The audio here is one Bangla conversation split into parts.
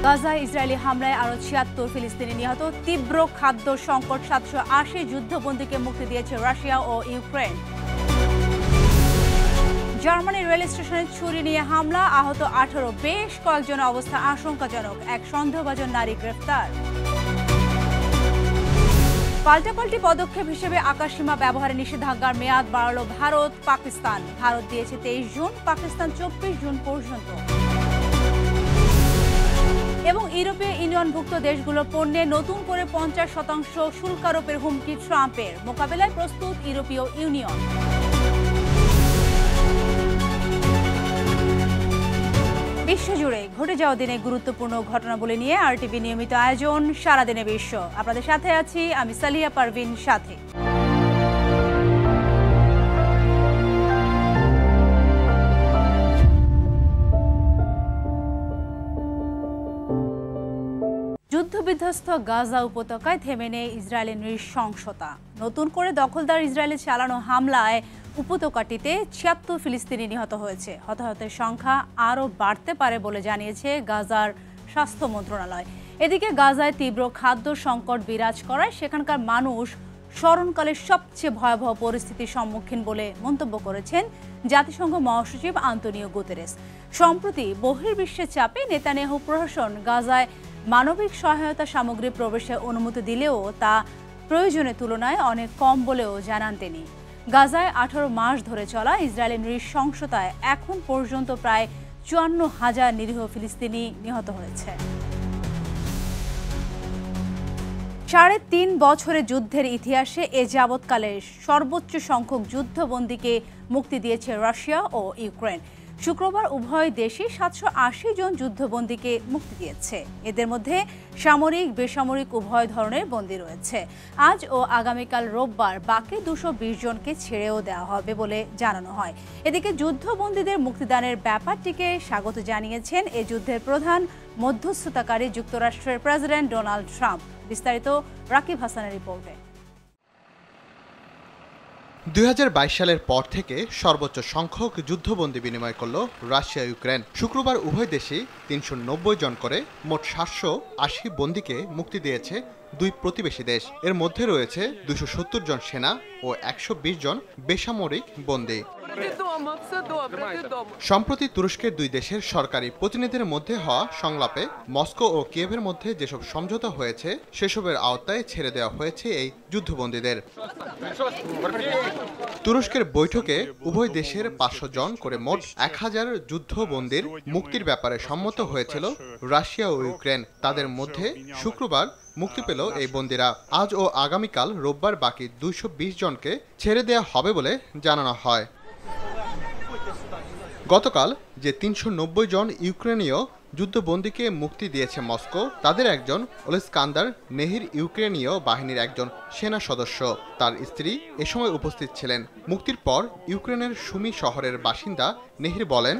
গাজায় ইসরায়েলি হামলায় আরও ৭৬ ফিলিস্তিনি নিহত। তীব্র খাদ্য সংকট, ৭৮০ যুদ্ধবন্দীকে মুক্তি দিয়েছে রাশিয়া ও ইউক্রেন। জার্মানি রেল স্টেশনে ছুরি নিয়ে হামলা, আহত ১৮। বেশ কয়েকজনের অবস্থা আশঙ্কাজনক। এক সন্দেহভাজন নারী গ্রেফতার। পাল্টাপাল্টি পদক্ষেপ হিসেবে আকাশসীমা ব্যবহারে নিষেধাজ্ঞার মেয়াদ বাড়ালো ভারত পাকিস্তান। ভারত দিয়েছে ২৩ জুন, পাকিস্তান ২৪ জুন পর্যন্ত। এবং ইউরোপীয় ইউনিয়নভুক্ত দেশগুলোর পণ্যে নতুন করে ৫০% শুল্ক আরোপের হুমকি ট্রাম্পের। মোকাবেলায় প্রস্তুত ইউরোপীয় ইউনিয়ন। বিশ্বজুড়ে ঘটে যাওয়া দিনে গুরুত্বপূর্ণ ঘটনাবলী নিয়ে আরটিভি নিয়মিত আয়োজন সারাদিনে বিশ্ব। আপনাদের সাথে আছি আমি সালিয়া পারভিন। সাথে যুদ্ধবিধ্বস্ত গাজা উপত্যকায় থেমে নেই ইসরায়েলের নৃশংসতা। নতুন করে দখলদার ইসরায়েলে চালানো হামলায় উপত্যকাটিতে ৭৬ ফিলিস্তিনি নিহত হয়েছে। হতাহতের সংখ্যা আরও বাড়তে পারে বলে জানিয়েছে গাজার স্বাস্থ্য মন্ত্রণালয়। এদিকে গাজায় তীব্র খাদ্য সংকট বিরাজ করায় সেখানকার মানুষ স্মরণকালের সবচেয়ে ভয়াবহ পরিস্থিতির সম্মুখীন বলে মন্তব্য করেছেন জাতিসংঘ মহাসচিব আন্তোনিও গুতেরেস। সম্প্রতি বহির্বিশ্বের চাপে নেতানিয়াহু প্রশাসন গাজায় মানবিক সহায়তা সামগ্রী প্রবেশের অনুমতি দিলেও তা প্রয়োজনের তুলনায় অনেক কম বলেও জানান তিনি। গাজায় ১৮ মাস ধরে চলা ইসরায়েলের নৃশংসতায় এখন পর্যন্ত প্রায় ৫৪,০০০ নিরীহ ফিলিস্তিনি নিহত হয়েছে। ৩.৫ বছরের যুদ্ধের ইতিহাসে এ যাবৎকালের সর্বোচ্চ সংখ্যক যুদ্ধবন্দীকে মুক্তি দিয়েছে রাশিয়া ও ইউক্রেন। শুক্রবার উভয় দেশই ৭৮০ জন যুদ্ধবন্দীকে মুক্তি দিয়েছে। এদের মধ্যে সামরিক, বেসামরিক উভয় ধরনের বন্দী রয়েছে। আজ ও আগামীকাল রোববার বাকি ২২০ জনকে ছেড়েও দেওয়া হবে বলে জানানো হয়। এদিকে যুদ্ধবন্দীদের মুক্তিদানের ব্যাপারটিকে স্বাগত জানিয়েছেন এ যুদ্ধের প্রধান মধ্যস্থতাকারী যুক্তরাষ্ট্রের প্রেসিডেন্ট ডোনাল্ড ট্রাম্প। বিস্তারিত রাকিব হাসানের রিপোর্টে। ২০২২ সালের পর থেকে সর্বোচ্চ সংখ্যক যুদ্ধবন্দী বিনিময় করল রাশিয়া ইউক্রেন। শুক্রবার উভয় দেশই ৩৯০ জন করে মোট ৭৮০ বন্দীকে মুক্তি দিয়েছে দুই প্রতিবেশী দেশ। এর মধ্যে রয়েছে ২৭০ জন সেনা ও ১২০ জন বেসামরিক বন্দী। সম্প্রতি তুরস্কের দুই দেশের সরকারি প্রতিনিধিদের মধ্যে হওয়া সংলাপে মস্কো ও কিয়েভের মধ্যে যেসব সমঝোতা হয়েছে সেসবের আওতায় ছেড়ে দেওয়া হয়েছে এই যুদ্ধবন্দীদের। তুরস্কের বৈঠকে উভয় দেশের ৫০০ জন করে মোট ১,০০০ যুদ্ধবন্দীর মুক্তির ব্যাপারে সম্মত হয়েছিল রাশিয়া ও ইউক্রেন। তাদের মধ্যে শুক্রবার মুক্তি পেল এই বন্দীরা। আজ ও আগামীকাল রোববার বাকি ২২০ জনকে ছেড়ে দেওয়া হবে বলে জানানো হয়। গতকাল যে ৩৯০ জন ইউক্রেনীয় যুদ্ধবন্দীকে মুক্তি দিয়েছে মস্কো, তাদের একজন ওলেস্কান্দার নেহির ইউক্রেনীয় বাহিনীর একজন সেনা সদস্য। তার স্ত্রী এ সময় উপস্থিত ছিলেন। মুক্তির পর ইউক্রেনের সুমি শহরের বাসিন্দা নেহির বলেন,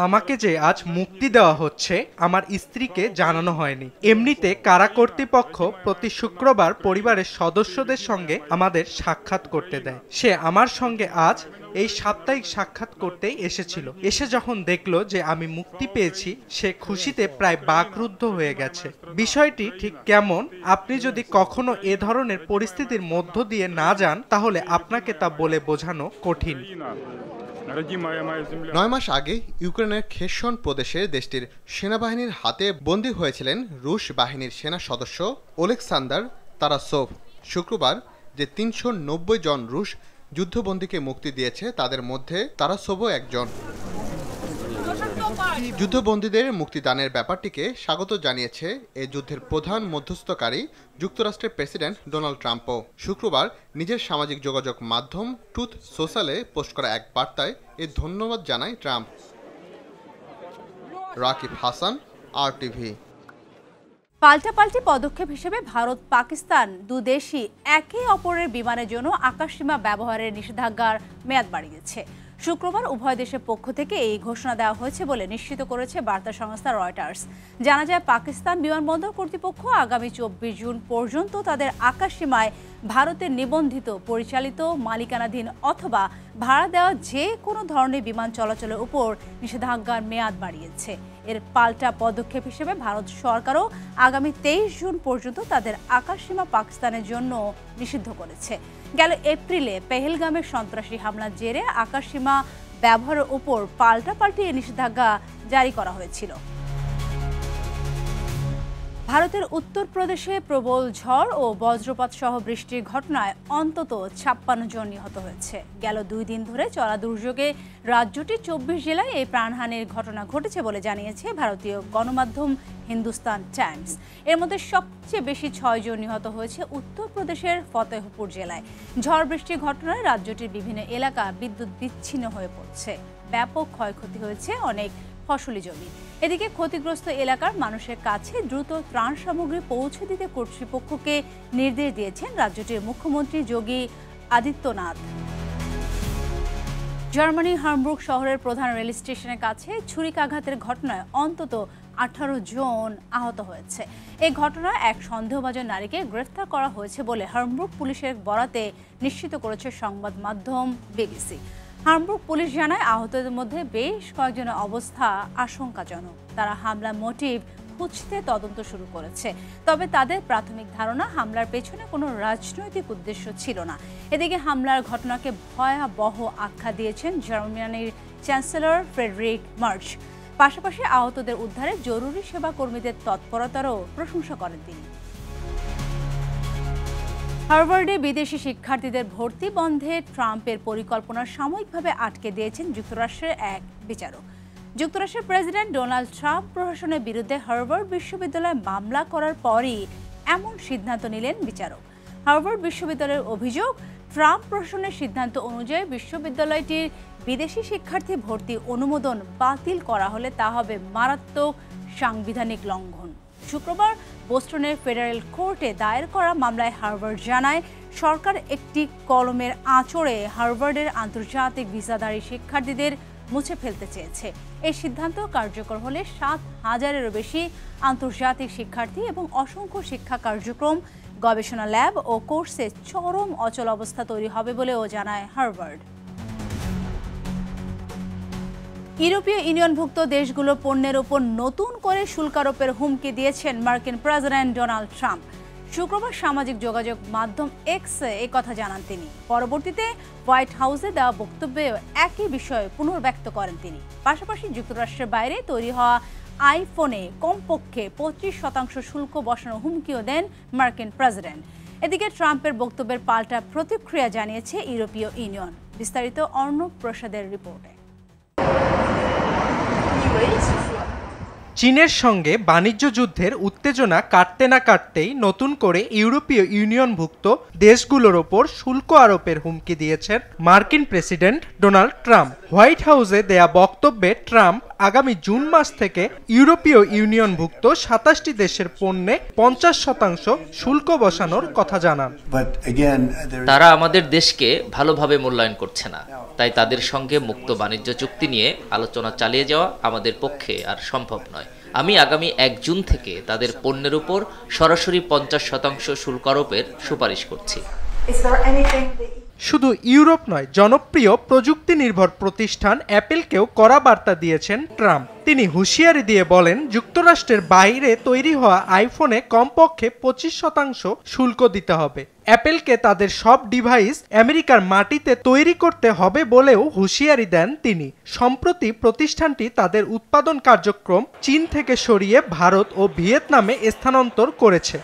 আমাকে যে আজ মুক্তি দেওয়া হচ্ছে আমার স্ত্রীকে জানানো হয়নি। এমনিতে কারা কর্তৃপক্ষ প্রতি শুক্রবার পরিবারের সদস্যদের সঙ্গে আমাদের সাক্ষাৎ করতে দেয়। সে আমার সঙ্গে আজ এই সাপ্তাহিক সাক্ষাৎ করতেই এসেছিল। এসে যখন দেখলো যে আমি মুক্তি পেয়েছি, সে খুশিতে প্রায় বাকরুদ্ধ হয়ে গেছে। বিষয়টি ঠিক কেমন, আপনি যদি কখনো এ ধরনের পরিস্থিতির মধ্য দিয়ে না যান তাহলে আপনাকে তা বলে বোঝানো কঠিন। ৯ মাস আগে ইউক্রেনের খেরসন প্রদেশে দেশটির সেনাবাহিনীর হাতে বন্দী হয়েছিলেন রুশ বাহিনীর সেনা সদস্য ওলেক্সান্দার তারাসোভ। শুক্রবার যে ৩৯০ জন রুশ যুদ্ধবন্দীকে মুক্তি দিয়েছে তাদের মধ্যে তারাসোভও একজন। যুদ্ধবন্দীদের মুক্তিদানের ব্যাপারটিকে স্বাগত জানিয়েছে এই যুদ্ধের প্রধান মধ্যস্থকারী যুক্তরাষ্ট্রের প্রেসিডেন্ট ডোনাল্ড ট্রাম্পও। শুক্রবার নিজের সামাজিক যোগাযোগ মাধ্যম ট্রুথ সোশ্যালে পোস্ট করা এক বার্তায় এ ধন্যবাদ জানায় ট্রাম্প। রাকিব হাসান, আরটিভি। পাল্টাপাল্টি পদক্ষেপ হিসেবে ভারত পাকিস্তান দুদেশই একে অপরের বিমানের জন্য আকাশসীমা ব্যবহারের নিষেধাজ্ঞার মেয়াদ বাড়িয়েছে। শুক্রবার উভয় দেশের পক্ষ থেকে এই ঘোষণা দেওয়া হয়েছে বলে নিশ্চিত করেছে বার্তা সংস্থা রয়টার্স। জানা যায়, পাকিস্তান বিমানবন্দর কর্তৃপক্ষ আগামী ২৪ জুন পর্যন্ত তাদের আকাশসীমায় ভারতের নিবন্ধিত, পরিচালিত, মালিকানাধীন অথবা ভাড়া দেওয়া যে কোনো ধরনের বিমান চলাচলের উপর নিষেধাজ্ঞার মেয়াদ বাড়িয়েছে। এর পাল্টা পদক্ষেপ হিসেবে ভারত সরকারও আগামী 23 জুন পর্যন্ত তাদের আকাশসীমা পাকিস্তানের জন্য নিষিদ্ধ করেছে। গেল এপ্রিলে পেহেলগামের সন্ত্রাসী হামলার জেরে আকাশসীমা ব্যবহারের উপর পাল্টাপাল্টি নিষেধাজ্ঞা জারি করা হয়েছিল। ভারতের উত্তরপ্রদেশে প্রবল ঝড় ও বজ্রপাত সহ বৃষ্টির ঘটনায় অন্তত 56 জন নিহত হয়েছে। গেল 2 দিন ধরে চলা দুর্যোগে রাজ্যটির 24 জেলায় এই প্রাণহানির ঘটনা ঘটেছে বলে জানিয়েছে ভারতীয় গণমাধ্যম হিন্দুস্তান টাইমস। এর মধ্যে সবচেয়ে বেশি 6 জন নিহত হয়েছে উত্তরপ্রদেশের ফতেহপুর জেলায়। ঝড় বৃষ্টির ঘটনায় রাজ্যটির বিভিন্ন এলাকা বিদ্যুৎ বিচ্ছিন্ন হয়ে পড়ছে। ব্যাপক ক্ষয়ক্ষতি হয়েছে অনেক ফসলি জমি। এদিকে ক্ষতিগ্রস্ত এলাকার মানুষের কাছে দ্রুত ত্রাণ সামগ্রী পৌঁছে দিতে কর্তৃপক্ষকে নির্দেশ দিয়েছেন রাজ্যটির মুখ্যমন্ত্রী যোগী আদিত্যনাথ। জার্মানির হামবুর্গ শহরের প্রধান রেল স্টেশনের কাছে ছুরিকাঘাতের ঘটনায় অন্তত 18 জন আহত হয়েছে। এই ঘটনায় এক সন্দেহভাজন নারীকে গ্রেফতার করা হয়েছে বলে হামবুর্গ পুলিশের বরাতে নিশ্চিত করেছে সংবাদ মাধ্যম বিবিসি। হামবুর্গ পুলিশ জানায় আহতদের মধ্যে বেশ কয়েকজনের অবস্থা আশঙ্কাজনক। তারা হামলার মোটিভ খুঁজতে তদন্ত শুরু করেছে। তবে তাদের প্রাথমিক ধারণা হামলার পেছনে কোনো রাজনৈতিক উদ্দেশ্য ছিল না। এদিকে হামলার ঘটনাকে ভয়াবহ আখ্যা দিয়েছেন জার্মানির চ্যান্সেলর ফ্রেডরিক মার্চ। পাশাপাশি আহতদের উদ্ধারে জরুরি সেবা কর্মীদের তৎপরতারও প্রশংসা করেন তিনি। হার্ভার্ডে বিদেশি শিক্ষার্থীদের ভর্তি বন্ধে ট্রাম্পের পরিকল্পনা সাময়িকভাবে আটকে দিয়েছেন যুক্তরাষ্ট্রের এক বিচারক। যুক্তরাষ্ট্রের প্রেসিডেন্ট ডোনাল্ড ট্রাম্প প্রশাসনের বিরুদ্ধে হার্ভার্ড বিশ্ববিদ্যালয়ে মামলা করার পরই এমন সিদ্ধান্ত নিলেন বিচারক। হার্ভার্ড বিশ্ববিদ্যালয়ের অভিযোগ, ট্রাম্প প্রশাসনের সিদ্ধান্ত অনুযায়ী বিশ্ববিদ্যালয়টির বিদেশি শিক্ষার্থী ভর্তি অনুমোদন বাতিল করা হলে তা হবে মারাত্মক সাংবিধানিক লঙ্ঘন। শুক্রবার বোস্টনের ফেডারেল কোর্টে দায়ের করা মামলায় হার্ভার্ড জানায়, সরকার একটি কলমের আঁচড়ে হার্ভার্ডের আন্তর্জাতিক ভিসাধারী শিক্ষার্থীদের মুছে ফেলতে চেয়েছে। এই সিদ্ধান্ত কার্যকর হলে 7,000-এরও বেশি আন্তর্জাতিক শিক্ষার্থী এবং অসংখ্য শিক্ষা কার্যক্রম, গবেষণা ল্যাব ও কোর্সে চরম অচল অবস্থা তৈরি হবে বলেও জানায় হার্ভার্ড। ইউরোপীয় ইউনিয়নভুক্ত দেশগুলোর পণ্যের উপর নতুন করে শুল্ক আরোপের হুমকি দিয়েছেন মার্কিন প্রেসিডেন্ট ডোনাল্ড ট্রাম্প। শুক্রবার সামাজিক যোগাযোগ মাধ্যম এক্সে এই কথা জানান তিনি। পরবর্তীতে হোয়াইট হাউসে দেওয়া বক্তব্যে একই বিষয়ে পুনর্ব্যক্ত করেন তিনি। পাশাপাশি যুক্তরাষ্ট্রের বাইরে তৈরি হওয়া আইফোনে কমপক্ষে 25% শুল্ক বসানোর হুমকিও দেন মার্কিন প্রেসিডেন্ট। এদিকে ট্রাম্পের বক্তব্যের পাল্টা প্রতিক্রিয়া জানিয়েছে ইউরোপীয় ইউনিয়ন। বিস্তারিত অর্ণব প্রসাদের রিপোর্টে। চীনের সঙ্গে বাণিজ্য যুদ্ধের উত্তেজনা কাটতে না কাটতেই নতুন করে ইউরোপীয় ইউনিয়নভুক্ত দেশগুলোর ওপর শুল্ক আরোপের হুমকি দিয়েছেন মার্কিন প্রেসিডেন্ট ডোনাল্ড ট্রাম্প। হোয়াইট হাউসে দেয়া বক্তব্যে ট্রাম্প আগামী জুন মাস থেকে ইউরোপীয় ইউনিয়নভুক্ত 27টি দেশের পণ্যে 50% শুল্ক বসানোর কথা জানান। তারা আমাদের দেশকে ভালোভাবে মূল্যায়ন করছে না, তাই তাদের সঙ্গে মুক্ত বাণিজ্য চুক্তি নিয়ে আলোচনা চালিয়ে যাওয়া আমাদের পক্ষে আর সম্ভব নয়। আমি আগামী 1 জুন থেকে তাদের পণ্যের উপর সরাসরি 50% শুল্ক আরোপের সুপারিশ করছি। শুধু ইউরোপ নয়, জনপ্রিয় প্রযুক্তি নির্ভর প্রতিষ্ঠান অ্যাপেলকেও কড়া বার্তা দিয়েছেন ট্রাম্প। তিনি হুঁশিয়ারি দিয়ে বলেন, যুক্তরাষ্ট্রের বাইরে তৈরি হওয়া আইফোনে কমপক্ষে 25% শুল্ক দিতে হবে। অ্যাপেলকে তাদের সব ডিভাইস আমেরিকার মাটিতে তৈরি করতে হবে বলেও হুঁশিয়ারি দেন তিনি। সম্প্রতি প্রতিষ্ঠানটি তাদের উৎপাদন কার্যক্রম চীন থেকে সরিয়ে ভারত ও ভিয়েতনামে স্থানান্তর করেছে।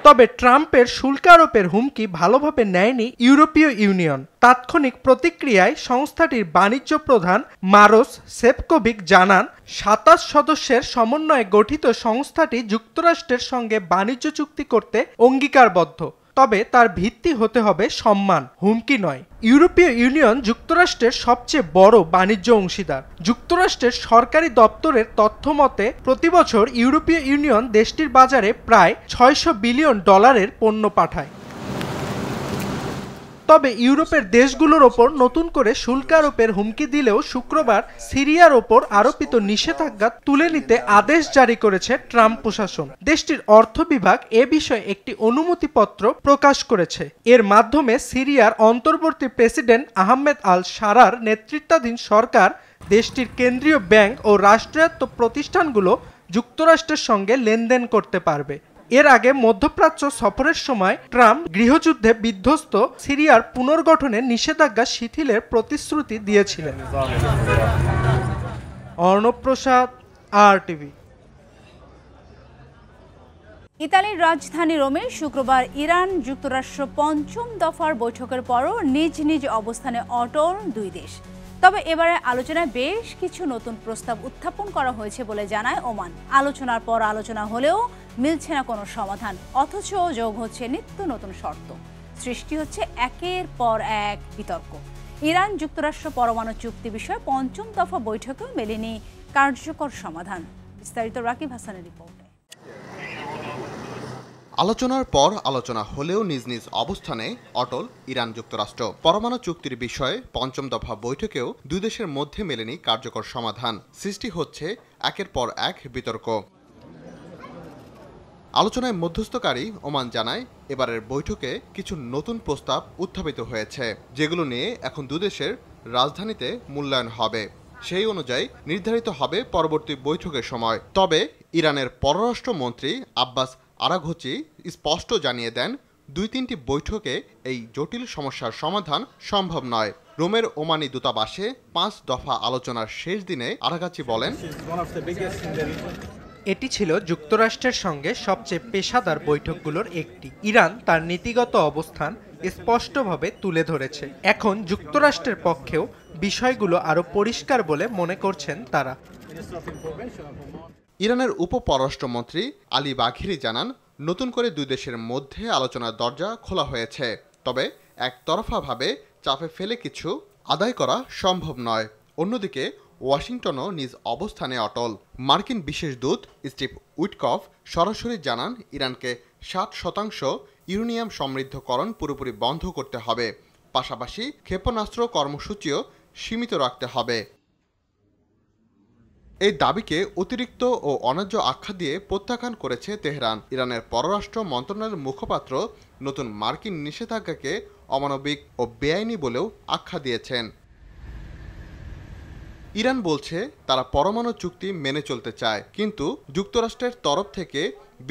তবে ট্রাম্পের শুল্ক আরোপের হুমকি ভালোভাবে নেয়নি ইউরোপীয় ইউনিয়ন। তাৎক্ষণিক প্রতিক্রিয়ায় সংস্থাটির বাণিজ্য প্রধান মারোস সেফকোভিক জানান, 27 সদস্যের সমন্বয়ে গঠিত সংস্থাটি যুক্তরাষ্ট্রের সঙ্গে বাণিজ্য চুক্তি করতে অঙ্গীকারবদ্ধ। তবে তার ভিত্তি হতে হবে সম্মান, হুমকি নয়। ইউরোপীয় ইউনিয়ন যুক্তরাষ্ট্রের সবচেয়ে বড় বাণিজ্য অংশীদার। যুক্তরাষ্ট্রের সরকারি দপ্তরের তথ্য মতে প্রতি বছর ইউরোপীয় ইউনিয়ন দেশটির বাজারে প্রায় $600 বিলিয়ন পণ্য পাঠায়। তবে ইউরোপের দেশগুলোর ওপর নতুন করে শুল্ক আরোপের হুমকি দিলেও শুক্রবার সিরিয়ার ওপর আরোপিত নিষেধাজ্ঞা তুলে নিতে আদেশ জারি করেছে ট্রাম্প প্রশাসন। দেশটির অর্থ বিভাগ এ বিষয়ে একটি অনুমতিপত্র প্রকাশ করেছে। এর মাধ্যমে সিরিয়ার অন্তর্বর্তী প্রেসিডেন্ট আহমেদ আল শারার নেতৃত্বাধীন সরকার দেশটির কেন্দ্রীয় ব্যাংক ও রাষ্ট্রায়ত্ত প্রতিষ্ঠানগুলো যুক্তরাষ্ট্রের সঙ্গে লেনদেন করতে পারবে। এর আগে মধ্যপ্রাচ্য সফরের সময় ট্রাম্প গৃহযুদ্ধে বিধ্বস্ত সিরিয়ার পুনর্গঠনে নিষেধাজ্ঞা শিথিলের প্রতিশ্রুতি দিয়েছিলেন। অর্ণব প্রসাদ, RTV। ইতালির রাজধানী রোমে শুক্রবার ইরান যুক্তরাষ্ট্র পঞ্চম দফার বৈঠকের পরও নিজ নিজ অবস্থানে অটল দুই দেশ। তবে এবারে আলোচনায় বেশ কিছু নতুন প্রস্তাব উত্থাপন করা হয়েছে বলে জানায় ওমান। আলোচনার পর আলোচনা হলেও মিলছে না কোনো সমাধান, অথচ যোগ হচ্ছে নিত্য নতুন শর্ত। সৃষ্টি হচ্ছে একের পর এক বিতর্ক। ইরান যুক্তরাষ্ট্র পরমাণু চুক্তি বিষয়ে পঞ্চম দফা বৈঠকেও মেলেনি কার্যকর সমাধান। বিস্তারিত রাকিব হাসানের রিপোর্টে। আলোচনার পর আলোচনা হলেও নিজ নিজ অবস্থানে অটল ইরান যুক্তরাষ্ট্র। পরমাণু চুক্তির বিষয়ে পঞ্চম দফা বৈঠকেও দুই দেশের মধ্যে মেলেনি কার্যকর সমাধান। সৃষ্টি হচ্ছে একের পর এক বিতর্ক। আলোচনায় মধ্যস্থকারী ওমান জানায়, এবারের বৈঠকে কিছু নতুন প্রস্তাব উত্থাপিত হয়েছে, যেগুলো নিয়ে এখন দুদেশের রাজধানীতে মূল্যায়ন হবে। সেই অনুযায়ী নির্ধারিত হবে পরবর্তী বৈঠকের সময়। তবে ইরানের পররাষ্ট্রমন্ত্রী আব্বাস আরাঘচি স্পষ্ট জানিয়ে দেন, ২-৩টি বৈঠকে এই জটিল সমস্যার সমাধান সম্ভব নয়। রোমের ওমানি দূতাবাসে ৫ দফা আলোচনার শেষ দিনে আরাঘচি বলেন, এটি ছিল যুক্তরাষ্ট্রের সঙ্গে সবচেয়ে পেশাদার বৈঠকগুলোর একটি। ইরান তার নীতিগত অবস্থান স্পষ্টভাবে তুলে ধরেছে। এখন যুক্তরাষ্ট্রের পক্ষেও বিষয়গুলো আরও পরিষ্কার বলে মনে করছেন তারা। ইরানের উপপররাষ্ট্রমন্ত্রী আলী বাঘিরি জানান, নতুন করে দুই দেশের মধ্যে আলোচনার দরজা খোলা হয়েছে, তবে একতরফাভাবে চাপে ফেলে কিছু আদায় করা সম্ভব নয়। অন্যদিকে ওয়াশিংটনও নিজ অবস্থানে অটল। মার্কিন বিশেষ দূত স্টিভ উইটকফ সরাসরি জানান, ইরানকে 60% ইউরেনিয়াম সমৃদ্ধকরণ পুরোপুরি বন্ধ করতে হবে, পাশাপাশি ক্ষেপণাস্ত্র কর্মসূচিও সীমিত রাখতে হবে। এই দাবিকে অতিরিক্ত ও অন্যায্য আখ্যা দিয়ে প্রত্যাখ্যান করেছে তেহরান। ইরানের পররাষ্ট্র মন্ত্রণালয়ের মুখপাত্র নতুন মার্কিন নিষেধাজ্ঞাকে অমানবিক ও বেআইনি বলেও আখ্যা দিয়েছেন। ইরান বলছে তারা পরমাণু চুক্তি মেনে চলতে চায়, কিন্তু যুক্তরাষ্ট্রের তরফ থেকে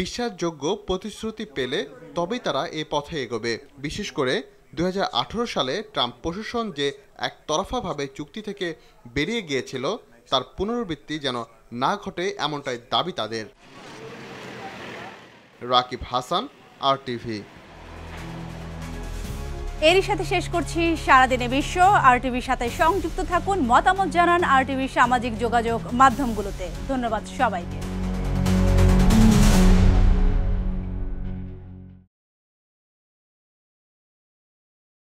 বিশ্বাসযোগ্য প্রতিশ্রুতি পেলে তবেই তারা এই পথে এগোবে। বিশেষ করে 2018 সালে ট্রাম্প প্রশাসন যে একতরফাভাবে চুক্তি থেকে বেরিয়ে গিয়েছিল, তার পুনরাবৃত্তি যেন না ঘটে এমনটাই দাবি তাদের। রাকিব হাসান, RTV। এরই সাথে শেষ করছি সারাদিনে বিশ্ব। RTVর সাথে সংযুক্ত থাকুন, মতামত জানান RTVর সামাজিক যোগাযোগ মাধ্যমগুলোতে। ধন্যবাদ সবাইকে।